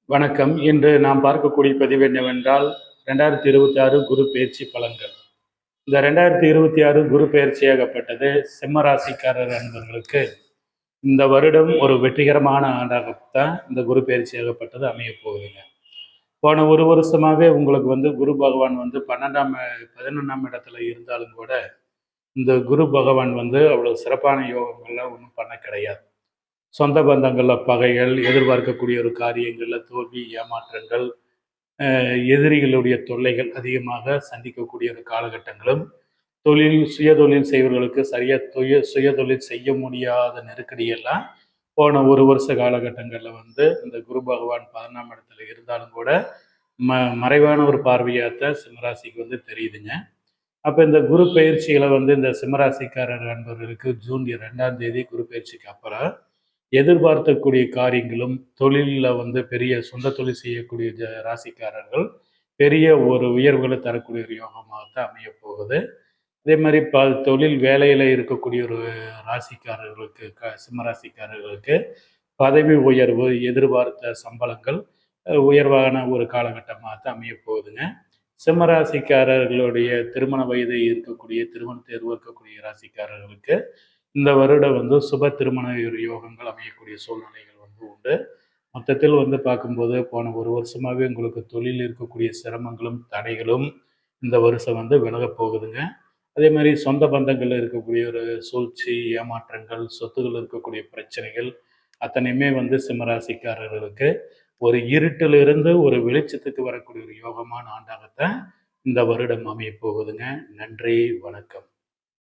வணக்கம். இன்று நாம் பார்க்கக்கூடிய பதிவு என்னவென்றால், 2026 குரு பெயர்ச்சி பலன்கள். இந்த 2026 குரு பெயர்ச்சியாகப்பட்டது சிம்ம ராசிக்காரர் அன்பர்களுக்கு இந்த வருடம் ஒரு வெற்றிகரமான ஆண்டாகத்தான் இந்த குரு பெயர்ச்சியாகப்பட்டது அமையப் போகுதுங்க. போன ஒரு வருஷமாவே உங்களுக்கு குரு பகவான் 11ஆம் இடத்துல இருந்தாலும் கூட, இந்த குரு பகவான் அவ்வளவு சிறப்பான யோகங்கள்லாம் ஒன்றும் பண்ண கிடையாது. சொந்த பந்தங்கள்ல பகைகள், எதிர்பார்க்கக்கூடிய ஒரு காரியங்கள்ல தோல்வி, ஏமாற்றங்கள், எதிரிகளுடைய தொல்லைகள் அதிகமாக சந்திக்கக்கூடிய ஒரு காலகட்டங்களும், சுயதொழில் செய்வர்களுக்கு சரியா சுயதொழில் செய்ய முடியாத நெருக்கடியெல்லாம் போன ஒரு வருஷ காலகட்டங்களில் இந்த குரு பகவான் 11ஆம் இடத்துல இருந்தாலும் கூட மறைவான ஒரு பார்வையாகத்தான் சிம்மராசிக்கு தெரியுதுங்க. அப்போ இந்த குரு பயிற்சிகளை இந்த சிம்மராசிக்காரர் நண்பர்களுக்கு ஜூன் 2ஆம் தேதி குரு பயிற்சிக்கு அப்புறம் எதிர்பார்க்கக்கூடிய காரியங்களும் தொழிலில் பெரிய சொந்த தொழில் செய்யக்கூடிய ராசிக்காரர்கள் பெரிய ஒரு உயர்வுகளை தரக்கூடிய ஒரு யோகமாகத்தான் அமைய போகுது. அதே மாதிரி தொழில் வேலையில் இருக்கக்கூடிய ஒரு ராசிக்காரர்களுக்கு சிம்ம ராசிக்காரர்களுக்கு பதவி உயர்வு, எதிர்பார்த்த சம்பளங்கள் உயர்வான ஒரு காலகட்டமாக தான் அமைய போகுதுங்க. சிம்ம ராசிக்காரர்களுடைய திருமண வயது இருக்கக்கூடிய திருமணத்தை எதிர்பார்க்கக்கூடிய ராசிக்காரர்களுக்கு இந்த வருடம் சுப திருமண யோகங்கள் அமையக்கூடிய சூழ்நிலைகள் உண்டு. மொத்தத்தில் பார்க்கும்போது போன ஒரு வருஷமாகவே உங்களுக்கு தொழில் இருக்கக்கூடிய சிரமங்களும் தடைகளும் இந்த வருஷம் விலகப் போகுதுங்க. அதே மாதிரி சொந்த பந்தங்கள் இருக்கக்கூடிய ஒரு சூழ்ச்சி, ஏமாற்றங்கள், சொத்துகள் இருக்கக்கூடிய பிரச்சனைகள் அத்தனையுமே சிம்மராசிக்காரர்களுக்கு ஒரு இருட்டிலிருந்து ஒரு வெளிச்சத்துக்கு வரக்கூடிய ஒரு யோகமான ஆண்டாகத்தான் இந்த வருடம் அமைய போகுதுங்க. நன்றி, வணக்கம்.